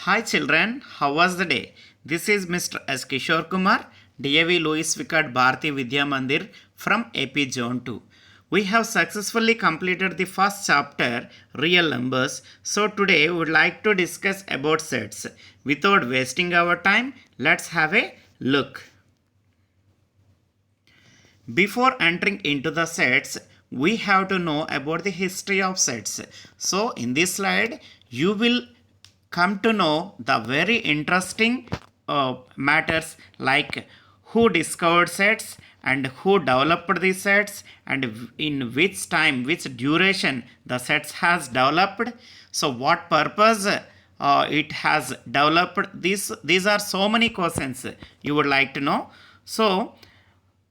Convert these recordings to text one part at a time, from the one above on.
Hi children, how was the day? This is Mr. S. Kishore Kumar, DAV Louis Vickard Bharati Vidya Mandir from AP Zone 2. We have successfully completed the first chapter, Real Numbers. So today we would like to discuss about sets. Without wasting our time, let's have a look. Before entering into the sets, we have to know about the history of sets. So in this slide, you will come to know the very interesting matters like who discovered sets and who developed the sets and in which time, which duration the sets has developed. So what purpose it has developed. These are so many questions you would like to know. So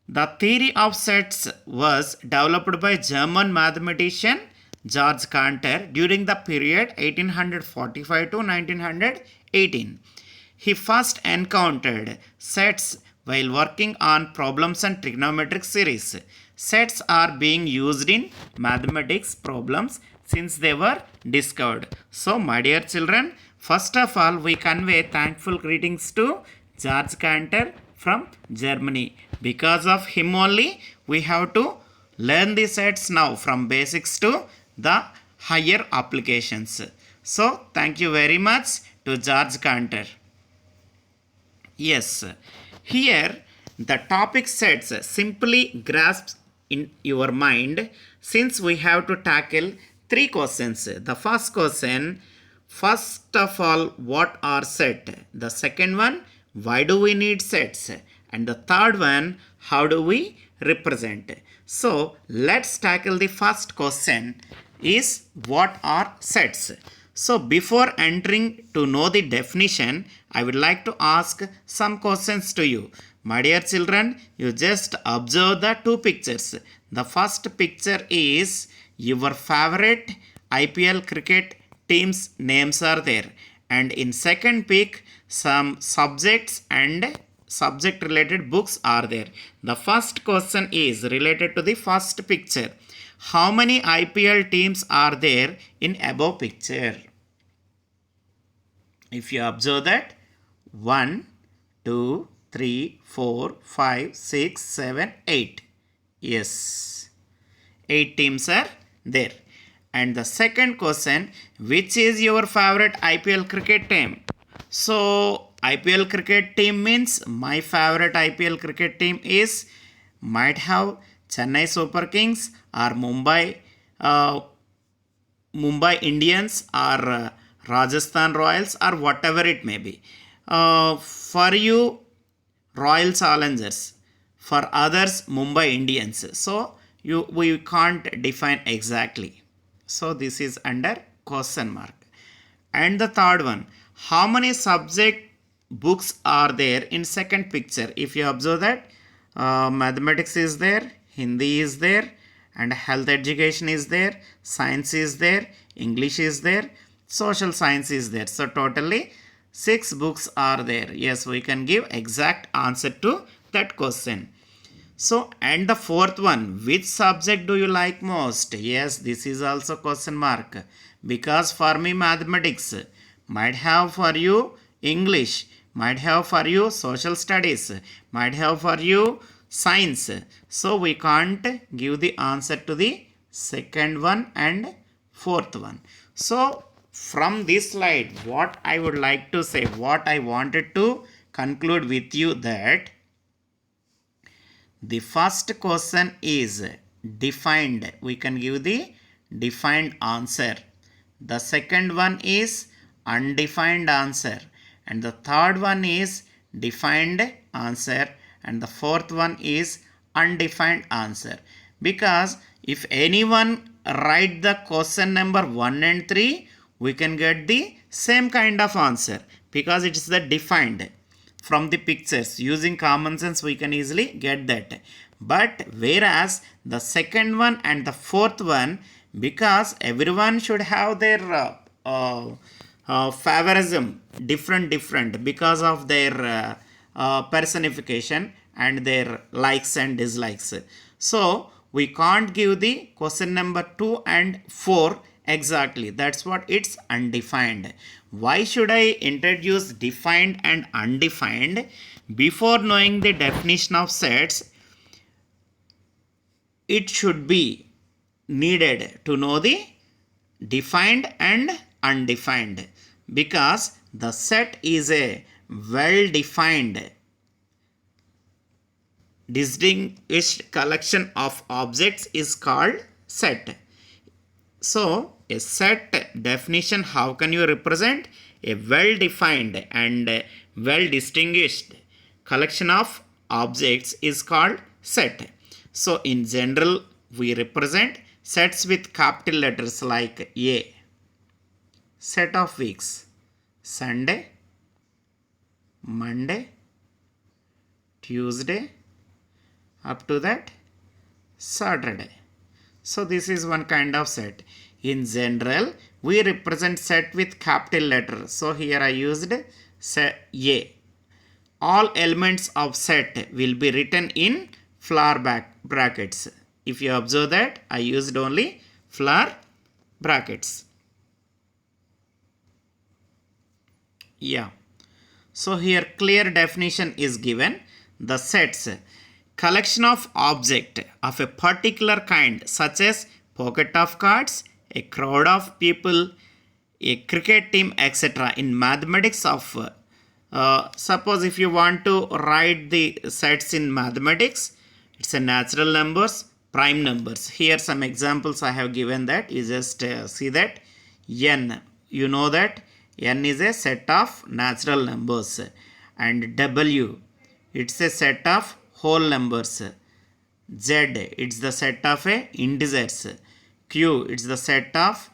the theory of sets was developed by German mathematician George Cantor during the period 1845 to 1918. He first encountered sets while working on problems and trigonometric series. Sets are being used in mathematics problems since they were discovered. So, my dear children, first of all, we convey thankful greetings to George Cantor from Germany. Because of him only, we have to learn the sets now from basics to the higher applications. So, thank you very much to George Cantor. Yes, here the topic sets simply grasps in your mind since we have to tackle three questions. The first question, first of all, what are sets? The second one, why do we need sets? And the third one, how do we represent? So let's tackle the first question is what are sets? So before entering to know the definition, I would like to ask some questions to you. My dear children, you just observe the two pictures. The first picture is your favorite IPL cricket team's names are there. And in second pic, some subjects and subject related books are there. The first question is related to the first picture. How many IPL teams are there in above picture? If you observe that 1, 2, 3, 4, 5, 6, 7, 8. Yes, 8 teams are there. And the second question, which is your favorite IPL cricket team? So IPL cricket team means my favorite IPL cricket team is might have Chennai Super Kings or Mumbai Indians or Rajasthan Royals or whatever it may be. For you, Royal Challengers. For others, Mumbai Indians. So we can't define exactly. So this is under question mark. And the third one, how many subject books are there in second picture? If you observe that mathematics is there, Hindi is there, and health education is there, science is there, English is there, social science is there. So totally 6 books are there. Yes, we can give exact answer to that question. So, and the fourth one, which subject do you like most? Yes, this is also question mark. Because for me mathematics, might have for you English, might have for you social studies, might have for you science. So we can't give the answer to the second one and fourth one. So from this slide, what I would like to say, what I wanted to conclude with you that the first question is defined. We can give the defined answer. The second one is undefined answer. And the third one is defined answer. And the fourth one is undefined answer. Because if anyone write the question number 1 and 3, we can get the same kind of answer because it is the defined. From the pictures using common sense we can easily get that, but whereas the second one and the fourth one, because everyone should have their favorism different because of their personification and their likes and dislikes. So we can't give the question number 2 and 4 Exactly, that's what it's undefined. Why should I introduce defined and undefined? Before knowing the definition of sets, it should be needed to know the defined and undefined, because the set is a well defined distinguished collection of objects is called set. So, a set definition, how can you represent? A well defined and well distinguished collection of objects is called set. So, in general, we represent sets with capital letters like A. Set of weeks: Sunday, Monday, Tuesday, up to that Saturday. So this is one kind of set. In general, we represent set with capital letter. So here I used set A. All elements of set will be written in flower brackets. If you observe that, I used only flower brackets. Yeah. So here clear definition is given. The sets: collection of object of a particular kind, such as pocket of cards, a crowd of people, a cricket team, etc. In mathematics of suppose if you want to write the sets in mathematics, it's a natural numbers, prime numbers. Here some examples I have given, that you just see that n, you know that n is a set of natural numbers, and w, it's a set of whole numbers. Z, it's the set of integers. Q, it's the set of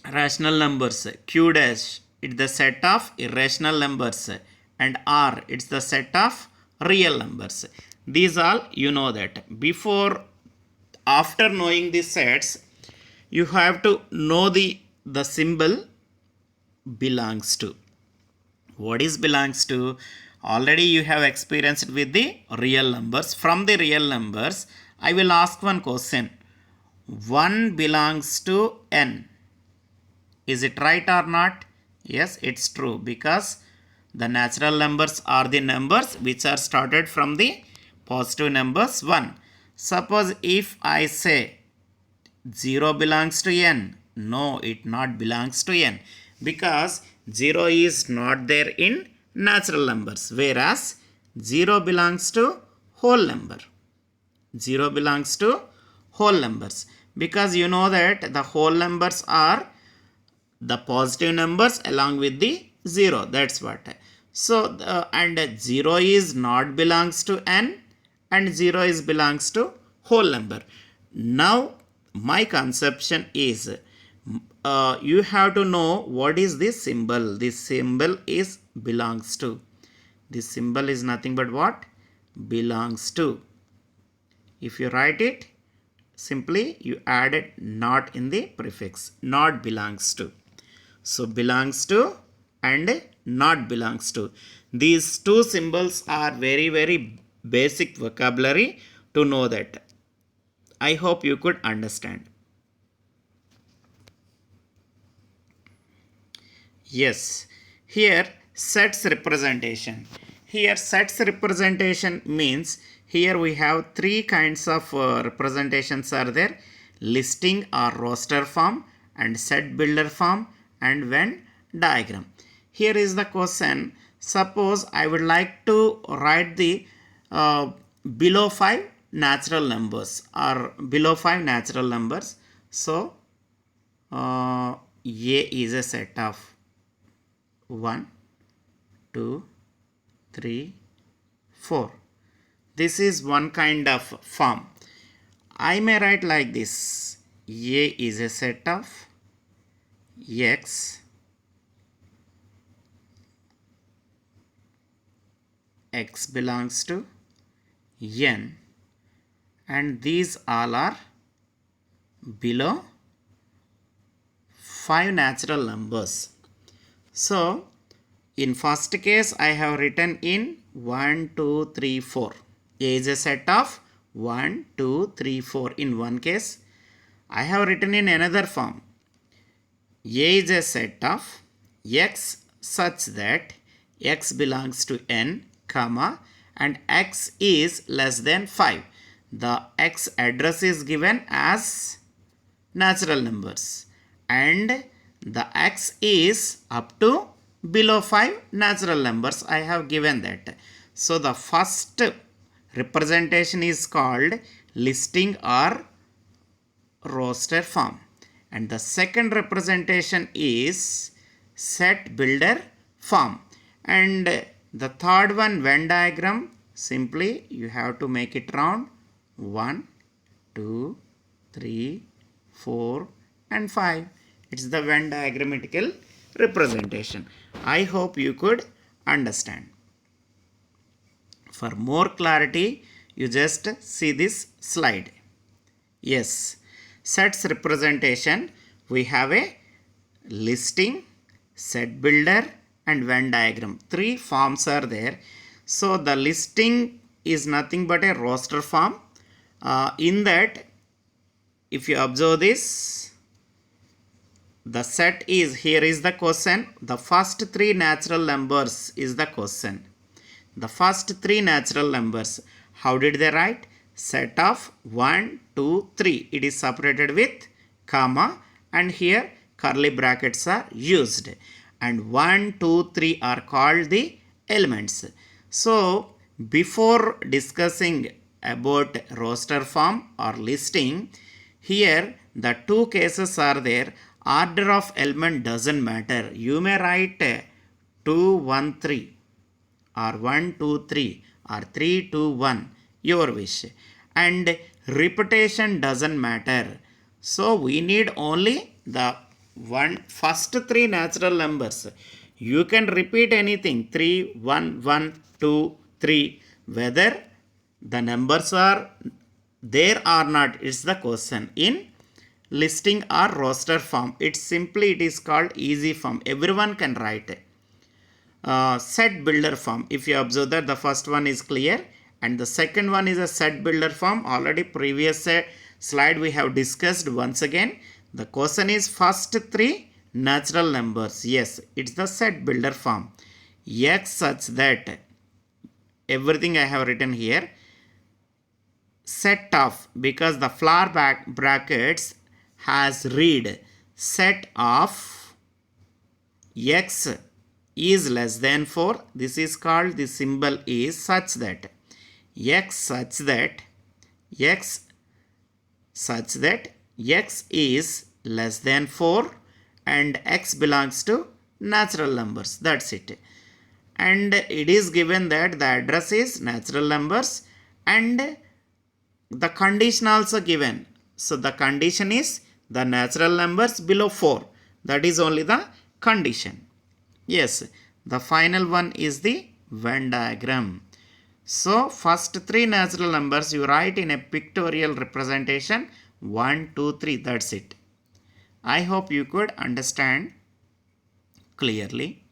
rational numbers. Q dash, it's the set of irrational numbers. And R, it's the set of real numbers. These all you know that. After knowing the sets, you have to know the symbol belongs to. What is belongs to? Already you have experienced with the real numbers. From the real numbers, I will ask one question. 1 belongs to n. Is it right or not? Yes, it's true, because the natural numbers are the numbers which are started from the positive numbers 1. Suppose if I say 0 belongs to n. No, it not belongs to n, because 0 is not there in natural numbers, whereas 0 belongs to whole number. 0 belongs to whole numbers, because you know that the whole numbers are the positive numbers along with the 0. That's what. So, and 0 is not belongs to n, and 0 is belongs to whole number. Now, my conception is you have to know what is this symbol. This symbol is belongs to. This symbol is nothing but what? Belongs to. If you write it, simply you added not in the prefix. Not belongs to. So belongs to and not belongs to. These two symbols are very, very basic vocabulary to know that. I hope you could understand. Yes, here sets representation. Here sets representation means here we have three kinds of representations are there: listing or roster form, and set builder form, and Venn diagram. Here is the question. Suppose I would like to write the below 5 natural numbers, or below 5 natural numbers. So A is a set of 1, 2, 3, 4. This is one kind of form. I may write like this. A is a set of x, x belongs to n, and these all are below 5 natural numbers. So, in first case, I have written in 1, 2, 3, 4. A is a set of 1, 2, 3, 4 in one case. I have written in another form. A is a set of x such that x belongs to n, comma, and x is less than 5. The x address is given as natural numbers and the x is up to below 5 natural numbers. I have given that. So the first representation is called listing or roster form, and the second representation is set builder form, and the third one Venn diagram. Simply you have to make it round 1, 2, 3, 4 and 5. It's the Venn diagrammatical representation. I hope you could understand. For more clarity, you just see this slide. Yes, sets representation, we have a listing, set builder and Venn diagram. 3 forms are there. So the listing is nothing but a roster form. In that, if you observe this, the set is, here is the question. The first 3 natural numbers is the question. The first 3 natural numbers, how did they write? Set of 1, 2, 3. It is separated with comma and here curly brackets are used. And 1, 2, 3 are called the elements. So before discussing about roster form or listing, here the 2 cases are there. Order of element doesn't matter. You may write 2, 1, 3 or 1, 2, 3 or 3, 2, 1, your wish. And repetition doesn't matter. So we need only the first 3 natural numbers. You can repeat anything, 3, 1, 1, 2, 3, whether the numbers are there or not is the question. In listing or roster form, it is called easy form. Everyone can write it. Set builder form. If you observe that the first one is clear and the second one is a set builder form. Already previous slide we have discussed. Once again, the question is first 3 natural numbers. Yes, it's the set builder form. X such that, everything I have written here, set of, because the flower brackets has read set of x is less than 4. This is called, the symbol is such that, x such that x is less than 4 and x belongs to natural numbers. That's it. And it is given that the address is natural numbers and the condition also given. So the condition is the natural numbers below 4. That is only the condition. Yes, the final one is the Venn diagram. So first 3 natural numbers you write in a pictorial representation 1, 2, 3. That's it. I hope you could understand clearly.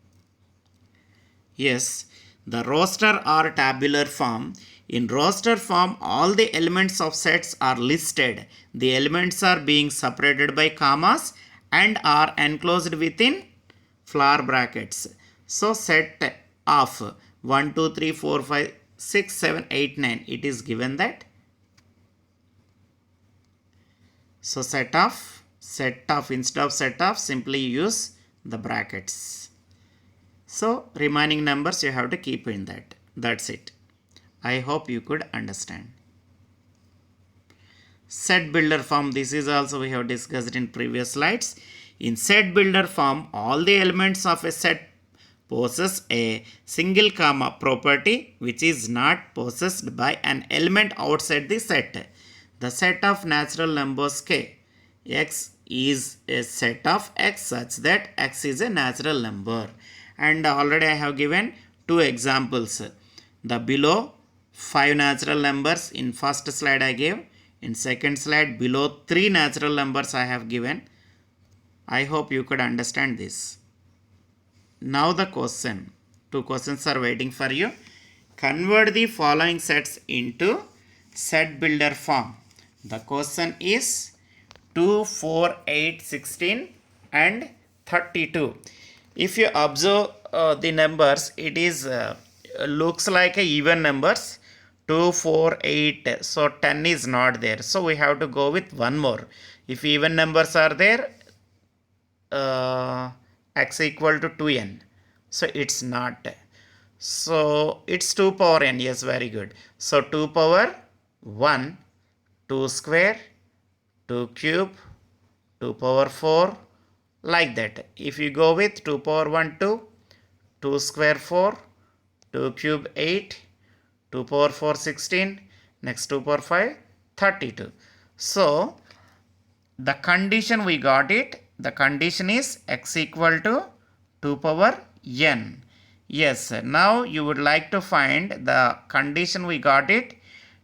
Yes, the roster or tabular form. In roster form, all the elements of sets are listed. The elements are being separated by commas and are enclosed within flower brackets. So set of 1, 2, 3, 4, 5, 6, 7, 8, 9. It is given that. So set of, instead of set of, simply use the brackets. So remaining numbers you have to keep in that. That's it. I hope you could understand. Set builder form, this is also we have discussed in previous slides. In set builder form, all the elements of a set possess a single comma property which is not possessed by an element outside the set. The set of natural numbers k. X is a set of x such that x is a natural number. And already I have given 2 examples. The below 5 natural numbers in first slide I gave. In second slide, below 3 natural numbers I have given. I hope you could understand this. Now the question. 2 questions are waiting for you. Convert the following sets into set builder form. The question is 2, 4, 8, 16 and 32. If you observe the numbers, it is looks like a even numbers. 2, 4, 8. So 10 is not there. So we have to go with one more. If even numbers are there, x equal to 2n. So it's not. So it's 2 power n. Yes, very good. So 2 power 1, 2 square, 2 cube, 2 power 4, like that. If you go with 2 power 1, 2, 2 square 4, 2 cube 8, 2 power 4 16, next 2 power 5 32. So the condition we got it, the condition is x equal to 2 power n. Yes, now you would like to find the condition we got it.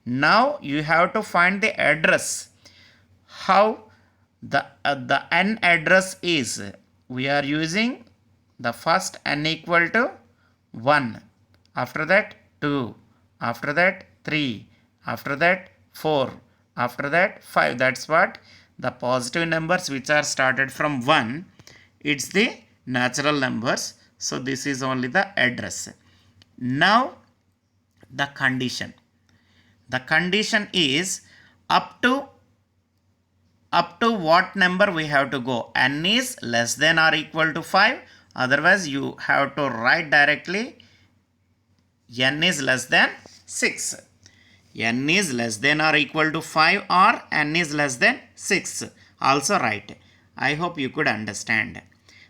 Now you have to find the address. How the n address is? We are using the first n equal to 1, after that 2, after that 3, after that 4, after that 5. That's what the positive numbers which are started from 1, it's the natural numbers. So this is only the address. Now the condition. The condition is up to what number we have to go. N is less than or equal to 5. Otherwise you have to write directly n is less than 6. N is less than or equal to 5 or n is less than 6. Also write. I hope you could understand.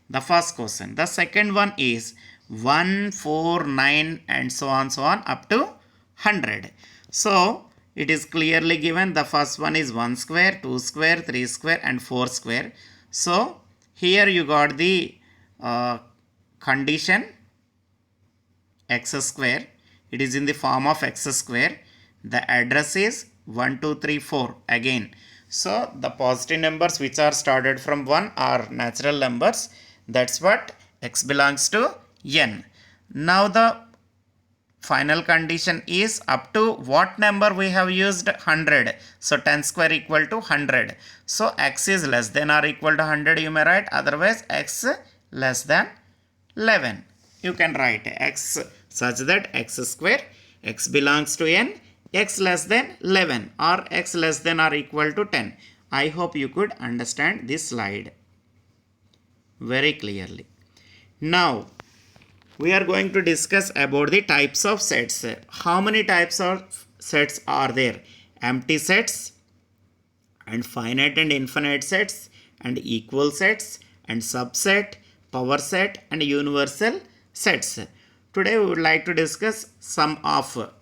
The first question. The second one is 1, 4, 9 and so on up to 100. So it is clearly given. The first one is 1 square, 2 square, 3 square and 4 square. So here you got the condition x square. It is in the form of x square. The address is 1, 2, 3, 4 again. So the positive numbers which are started from 1 are natural numbers. That's what x belongs to n. Now the final condition is up to what number we have used? 100. So 10 square equal to 100. So x is less than or equal to 100 you may write. Otherwise x less than 11. You can write x such that x square, x belongs to n, x less than 11 or x less than or equal to 10. I hope you could understand this slide very clearly. Now we are going to discuss about the types of sets. How many types of sets are there? Empty sets and finite and infinite sets and equal sets and subset, power set and universal sets. Today we would like to discuss some of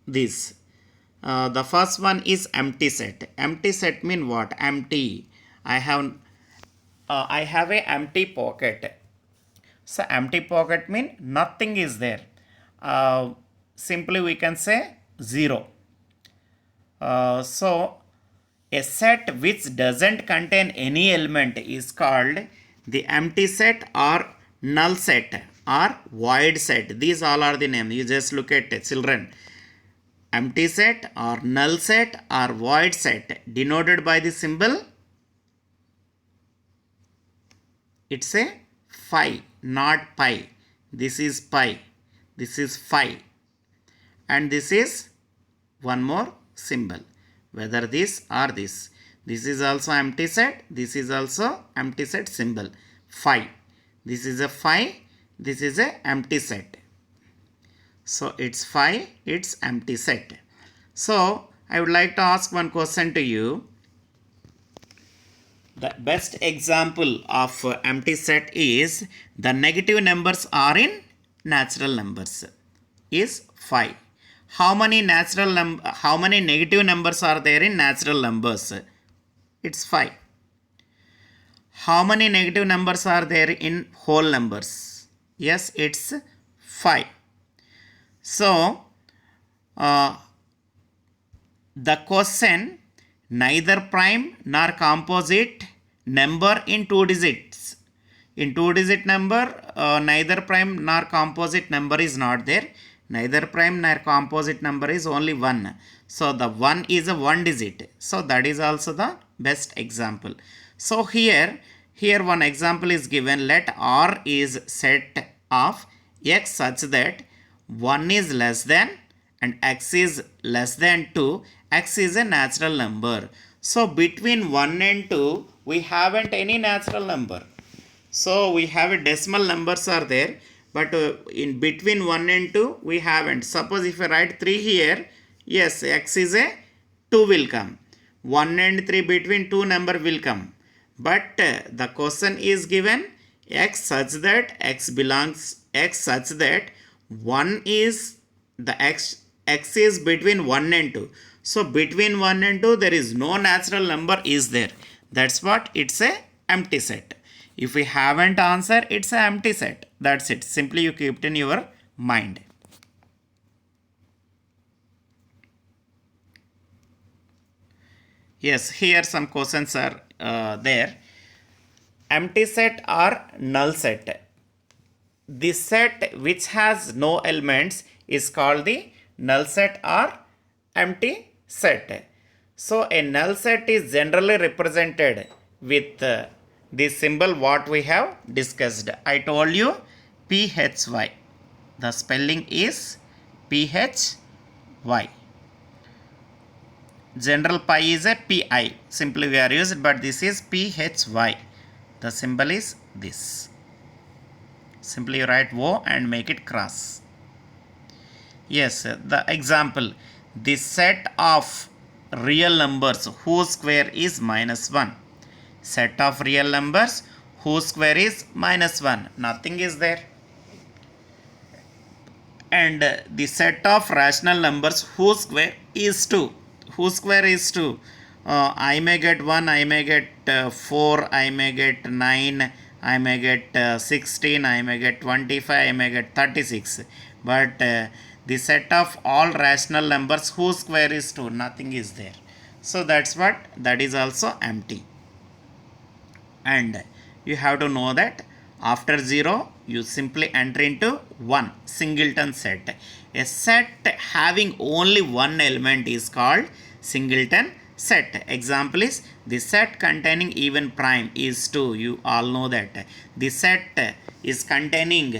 these. The first one is empty set. Empty set mean what? Empty. I have a empty pocket. So empty pocket mean nothing is there. Simply we can say 0. So a set which doesn't contain any element is called the empty set or null set or void set. These all are the names. You just look at it, children. Empty set or null set or void set denoted by the symbol. It's a phi, not pi. This is pi. This is phi. And this is one more symbol. Whether this or this. This is also empty set. This is also empty set symbol. Phi. This is a phi. This is a empty set. So it's phi. It's empty set. So I would like to ask one question to you. The best example of empty set is the negative numbers are in natural numbers is phi. How many negative numbers are there in natural numbers? It's phi. How many negative numbers are there in whole numbers? Yes, it's phi. So the question, neither prime nor composite number in 2 digits. In 2-digit number, neither prime nor composite number is not there. Neither prime nor composite number is only 1. So the 1 is a 1 digit. So that is also the best example. So here one example is given. Let R is set of x such that 1 is less than and x is less than 2. X is a natural number. So between 1 and 2 we haven't any natural number. So we have a decimal numbers are there, but in between 1 and 2 we haven't. Suppose if I write 3 here, yes, x is a 2 will come. 1 and 3 between 2 number will come. But the question is given x such that x belongs x such that 1 is the x is between 1 and 2. So between 1 and 2 there is no natural number is there. That's what it's a empty set. If we haven't answer, it's an empty set. That's it. Simply you keep it in your mind. Yes, here some questions are there. Empty set or null set. The set which has no elements is called the null set or empty set. So a null set is generally represented with the symbol what we have discussed. I told you PHY. The spelling is PHY. General pi is a PI. Simply we are used, but this is PHY. The symbol is this. Simply write O and make it cross. Yes, the example. The set of real numbers whose square is -1. Set of real numbers whose square is -1. Nothing is there. And the set of rational numbers whose square is 2. Whose square is 2. I may get 1, I may get 4, I may get 9, I may get 16, I may get 25, I may get 36. But the set of all rational numbers whose square is 2, nothing is there. So that's what, that is also empty. And you have to know that after 0 you simply enter into 1 singleton set. A set having only one element is called singleton set. Example is the set containing even prime is 2. You all know that. The set is containing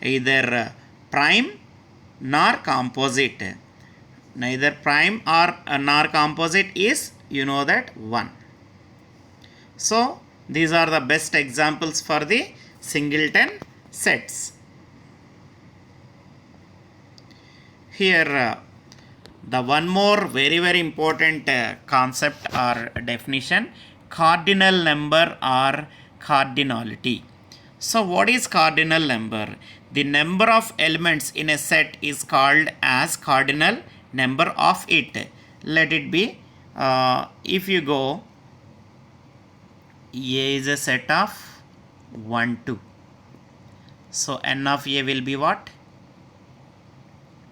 either prime nor composite. Neither prime or nor composite is, you know that, 1. So these are the best examples for the singleton sets. Here the one more very important concept or definition, cardinal number or cardinality. So what is cardinal number? The number of elements in a set is called as cardinal number of it. Let it be, if you go, A is a set of 1, 2. So n of A will be what?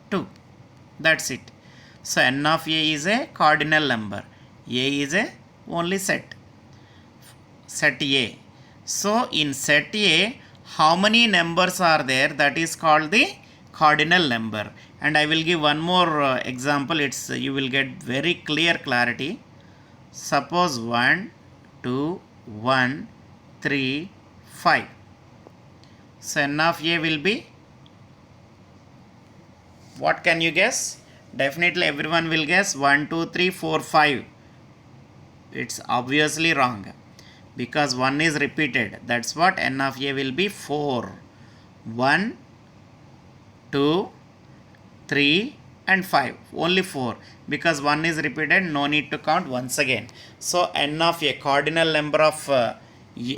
2. That's it. So n of A is a cardinal number. A is a only set. Set A. So in set A, how many numbers are there? That is called the cardinal number. And I will give one more example. It's you will get very clear clarity. Suppose 1, 2, 1, 3, 5. So n of A will be, what can you guess? Definitely everyone will guess 1, 2, 3, 4, 5. It's obviously wrong because 1 is repeated. That's what n of A will be 4. 1, 2, 3 and 5. Only 4 because 1 is repeated. No need to count once again. So n of A, cardinal number of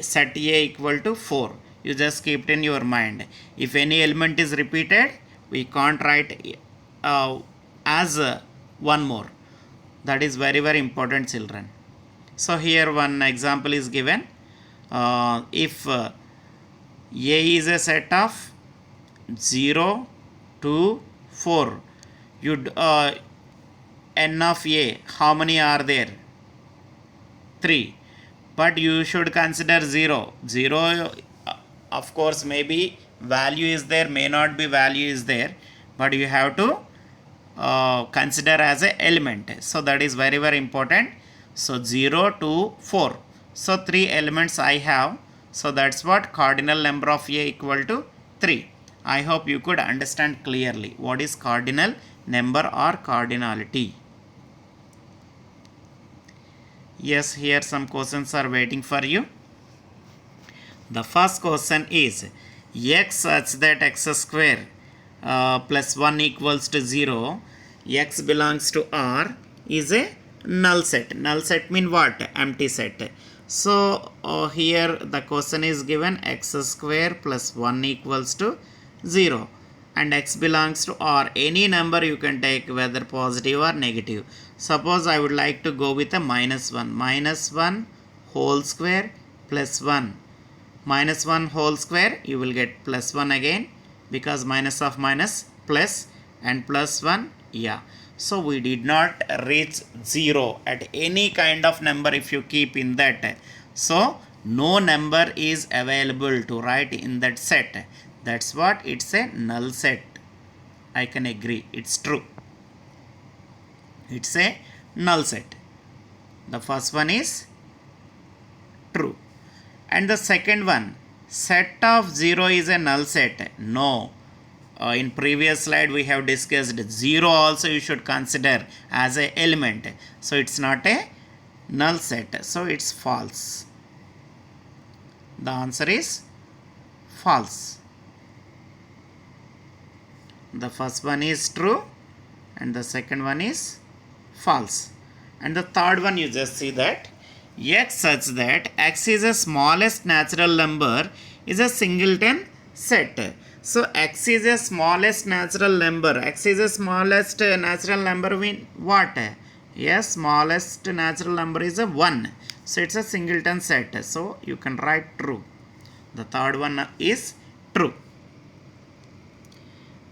set A equal to 4. You just keep it in your mind. If any element is repeated, we can't write as one more. That is very important, children. So here one example is given. If A is a set of 0, 2, 4, you'd n of A, how many are there? 3. But you should consider 0. 0, of course, maybe value is there, may not be value is there, but you have to consider as an element. So that is very important. So 0 to 4. So 3 elements I have. So that's what cardinal number of A equal to 3. I hope you could understand clearly what is cardinal number or cardinality. Yes, here some questions are waiting for you. The first question is x such that x square plus 1 equals to 0, x belongs to R is a null set. Null set mean what? Empty set. So here the question is given x square plus 1 equals to 0 and x belongs to R. Any number you can take, whether positive or negative. Suppose I would like to go with a minus 1. Minus 1 whole square plus 1. Minus 1 whole square, you will get plus 1 again, because minus of minus plus and plus 1. Yeah. So we did not reach 0 at any kind of number if you keep in that. So no number is available to write in that set. That's what it's a null set. I can agree. It's true. It's a null set. The first one is true. And the second one, set of 0 is a null set. No. In previous slide we have discussed 0 also you should consider as a element. So it's not a null set. So it's false. The answer is false. The first one is true and the second one is false. And the third one, you just see that x such that x is the smallest natural number is a singleton set. So x is the smallest natural number. X is the smallest natural number mean what? Yes, smallest natural number is a 1. So it's a singleton set. So you can write true. The third one is true.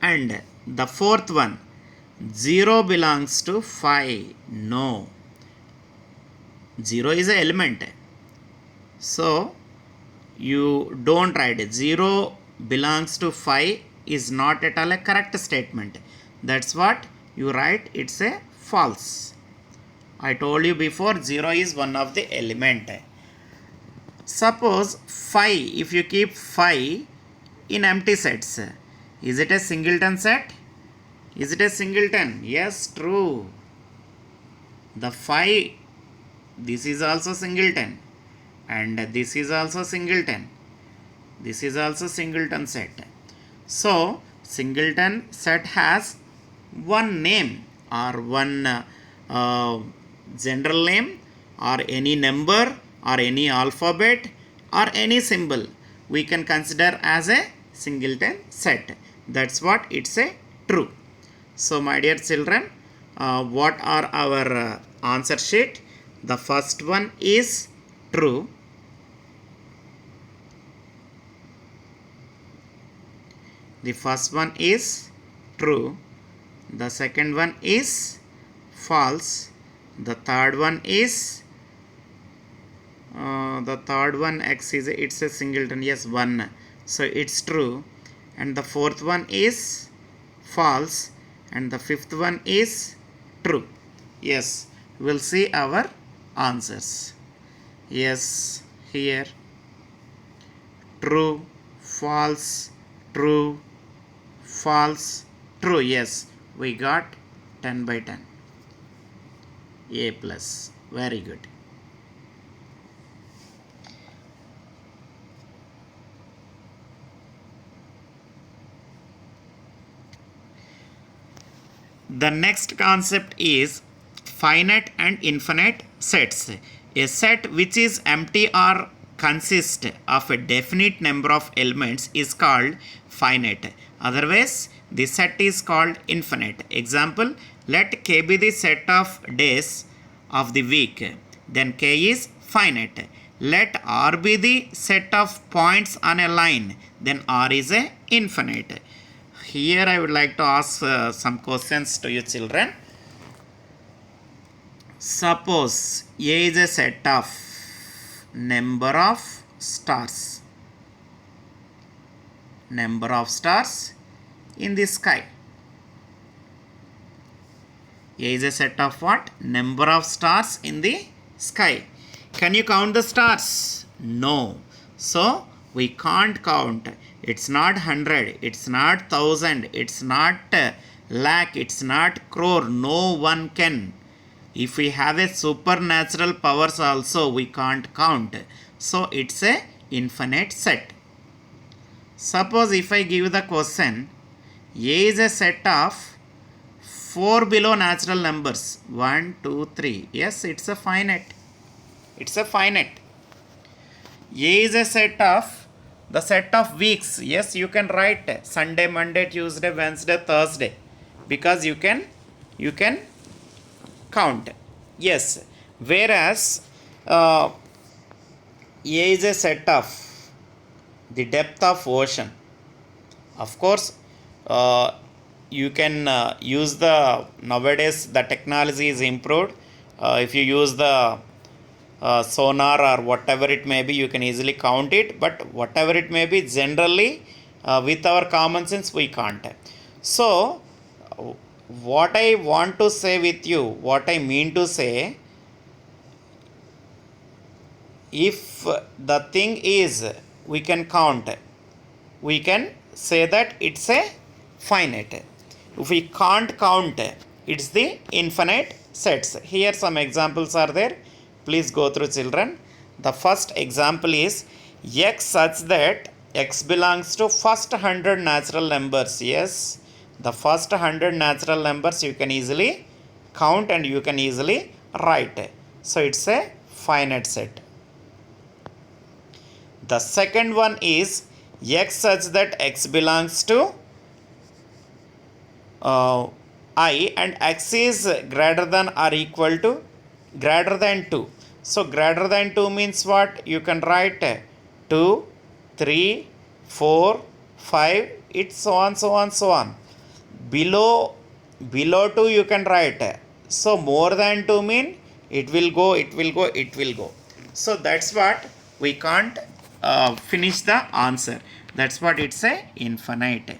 And the fourth one, 0 belongs to 5. No. 0 is an element. So you don't write it. 0 belongs to 5 is not at all a correct statement. That's what you write. It's a false. I told you before 0 is one of the element. Suppose 5, if you keep 5 in empty sets, is it a singleton set? Is it a singleton? Yes, true. The 5, this is also singleton and this is also singleton. This is also singleton set. So singleton set has one name or one general name or any number or any alphabet or any symbol we can consider as a singleton set. That's what it's a true. So my dear children, what are our answer sheet? The first one is true. The first one is true. The second one is false. The third one is x is it's a singleton. Yes, 1. So it's true. And the fourth one is false. And the fifth one is true. Yes, we'll see our answers. Yes, here true, false, true, false, true. Yes, we got 10 by 10. A plus. Very good. The next concept is finite and infinite sets. A set which is empty or consists of a definite number of elements is called finite. Otherwise, the set is called infinite. Example, let k be the set of days of the week. Then k is finite. Let r be the set of points on a line. Then r is a infinite. Here I would like to ask some questions to you children. Suppose A is a set of number of stars. Number of stars in the sky. A is a set of what? Number of stars in the Sky. Can you count the stars? No. So we can't count. It's not 100, it's not 1000, it's not lakh, it's not crore. No one can. If we have a supernatural powers also, we can't count. So it's a infinite set. Suppose if I give the question, A is a set of 4 below natural numbers. 1, 2, 3. Yes, it's a finite. It's a finite. A is a set of the set of weeks. Yes, you can write Sunday, Monday, Tuesday, Wednesday, Thursday, because you can count. Yes, whereas A is a set of the depth of ocean. Of course, you can use the nowadays the technology is improved. If you use the sonar or whatever it may be, you can easily count it. But whatever it may be, generally with our common sense we can't. So what I want to say with you, what I mean to say, if the thing is we can count, we can say that it's a finite. If we can't count, it's the infinite sets. Here some examples are there. Please go through, children. The first example is x such that x belongs to first 100 natural numbers. Yes, the first 100 natural numbers you can easily count and you can easily write. So it's a finite set. The second one is x such that x belongs to I and x is greater than or equal to greater than 2. So greater than 2 means what? You can write 2, 3, 4, 5, it's so on, so on, so on. Below 2 you can write. So more than 2 mean it will go, it will go, it will go. So that's what we can't finish the answer. That's what it's a infinite.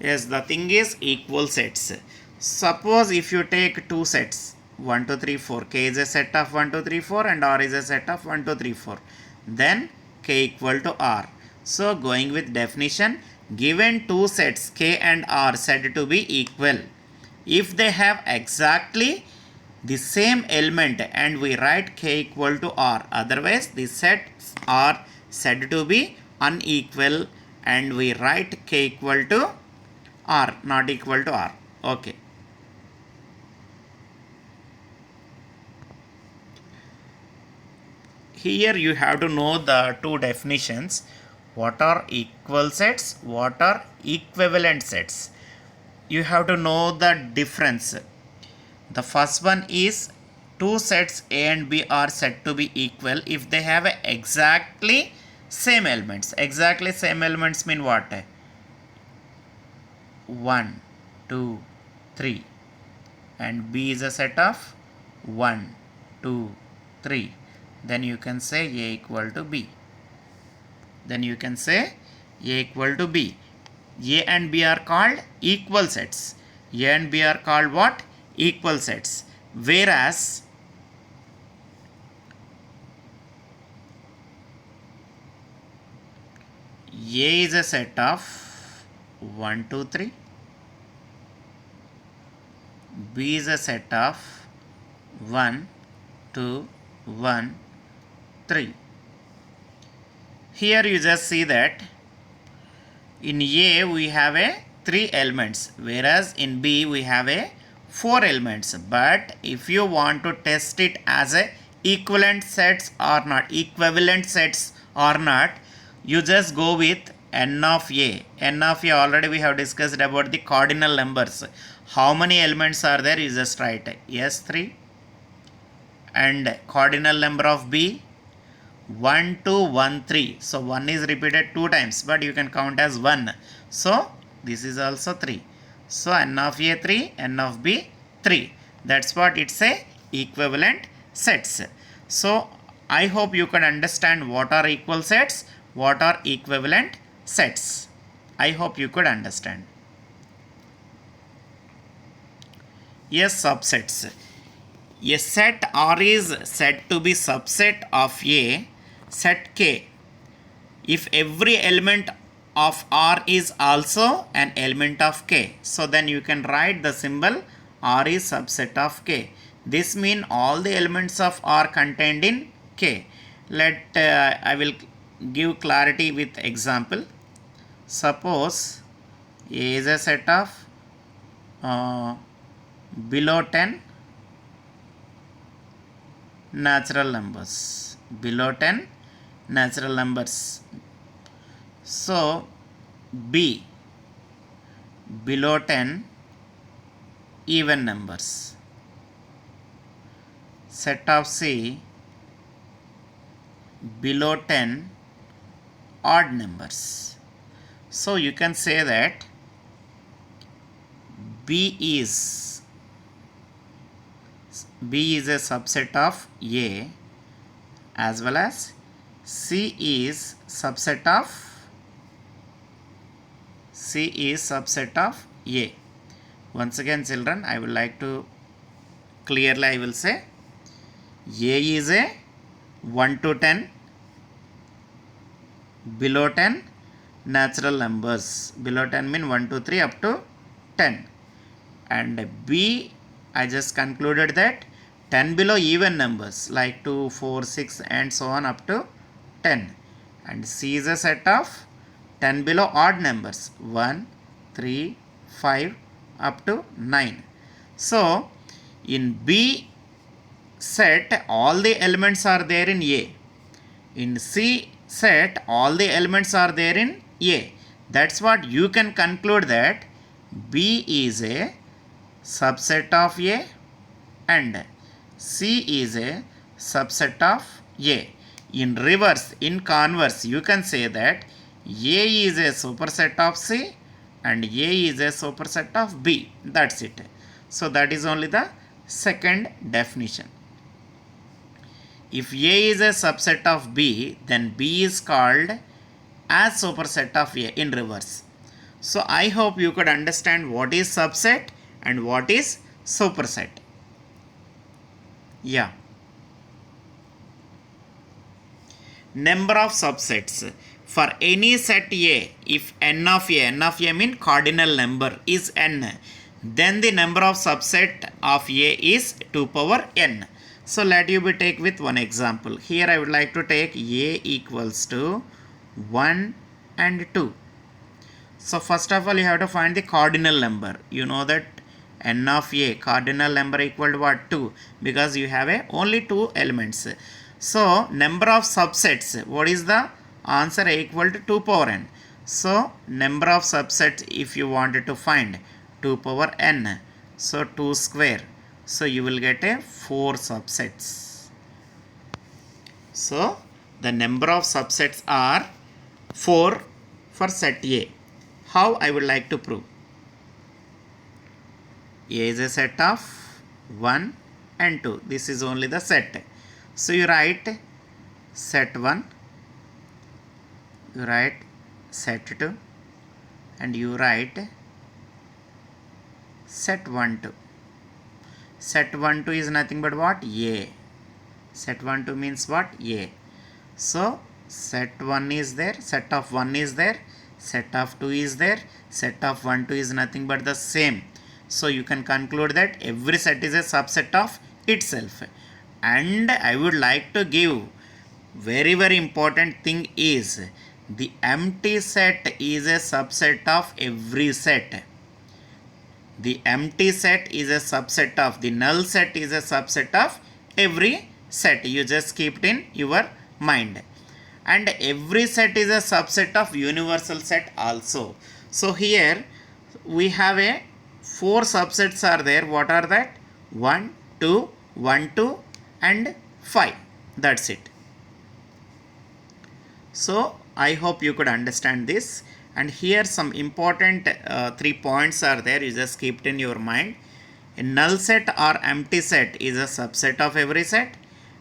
Yes, the thing is equal sets. Suppose if you take two sets, 1, 2, 3, 4, K is a set of 1, 2, 3, 4 and R is a set of 1, 2, 3, 4. Then K equal to R. So going with definition, given two sets K and R said to be equal, if they have exactly the same element and we write K equal to R, otherwise the sets are said to be unequal and we write K equal to R, not equal to R. Okay. Here you have to know the two definitions. What are equal sets? What are equivalent sets? You have to know the difference. The first one is two sets A and B are said to be equal if they have exactly same elements. Exactly same elements mean what? 1, 2, 3 and B is a set of 1, 2, 3. Then you can say A equal to B. Then you can say A equal to B. A and B are called equal sets. A and B are called what? Equal sets. Whereas A is a set of 1, 2, 3. B is a set of 1, 2, 1, 3. Here you just see that in A we have a 3 elements, whereas in B we have a 4 elements. But if you want to test it as a equivalent sets or not, you just go with n of A. N of A already we have discussed about the cardinal numbers. How many elements are there? You just write yes 3 and cardinal number of B 1, 2, 1, 3. So 1 is repeated 2 times, but you can count as 1. So this is also 3. So n of A 3, n of B 3. That's what it's a equivalent sets. So I hope you can understand what are equal sets, what are equivalent sets. I hope you could understand. A subsets. A set R is said to be subset of a set K if every element of R is also an element of K. So then you can write the symbol R is subset of K. This means all the elements of R contained in K. I will give clarity with example. Suppose A is a set of below 10 natural numbers. Below 10 natural numbers. So B, below 10 even numbers. Set of C, below 10 odd numbers. So you can say that B is a subset of A as well as C is subset of A. Once again children, I would like to clearly I will say A is a 1 to 10 below 10 natural numbers. Below 10 mean 1 to 3 up to 10. And B, I just concluded that 10 below even numbers like 2, 4, 6 and so on up to 10. And C is a set of 10 below odd numbers 1, 3, 5 up to 9. So in B set all the elements are there in A. In C set all the elements are there in A. That's what you can conclude that B is a subset of A and C is a subset of A. In reverse, in converse, you can say that A is a superset of C and A is a superset of B. That's it. So that is only the second definition. If A is a subset of B, then B is called as superset of A in reverse. So I hope you could understand what is subset and what is superset. Yeah. Number of subsets. For any set A, if n of A means cardinal number is n, then the number of subset of A is 2 power n. So let you be take with one example. Here I would like to take A equals to 1 and 2. So first of all you have to find the cardinal number. You know that n of A cardinal number equal to what? 2, because you have only 2 elements. So number of subsets, what is the answer? A equal to 2 power n. So number of subsets if you wanted to find 2 power n, so 2 square, so you will get 4 subsets. So the number of subsets are 4 for set A. How I would like to prove? A is a set of 1 and 2. This is only the set. So you write set 1, you write set 2 and you write set 1 2. Set 1 2 is nothing but what? A. Set 1 2 means what? A. So set 1 is there, set of 1 is there, set of 2 is there, set of 1 2 is nothing but the same. So you can conclude that every set is a subset of itself. And I would like to give very important thing is the empty set is a subset of every set. The empty set is a subset of, the null set is a subset of every set. You just keep it in your mind. And every set is a subset of universal set also. So here we have 4 subsets are there. What are that? 1, 2, 1, 2 and 5. That's it. So I hope you could understand this. And here some important 3 points are there. You just keep it in your mind. A null set or empty set is a subset of every set.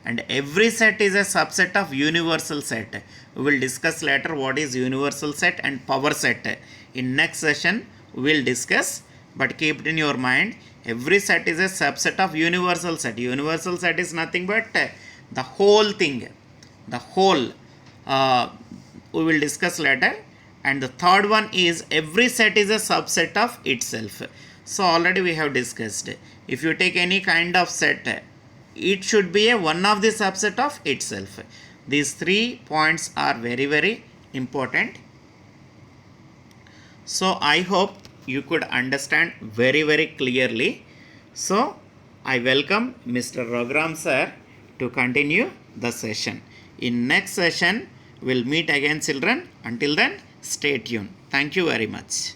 And every set is a subset of universal set. We will discuss later what is universal set and power set. In next session we will discuss but keep it in your mind, every set is a subset of universal set. Universal set is nothing but the whole thing, the whole, we will discuss later. And the third one is every set is a subset of itself. So already we have discussed, if you take any kind of set, it should be a one of the subset of itself. These 3 points are very, very important. So I hope you could understand very, very clearly. So I welcome Mr. Raghuram sir to continue the session. In next session we'll meet again, children. Until then, stay tuned. Thank you very much.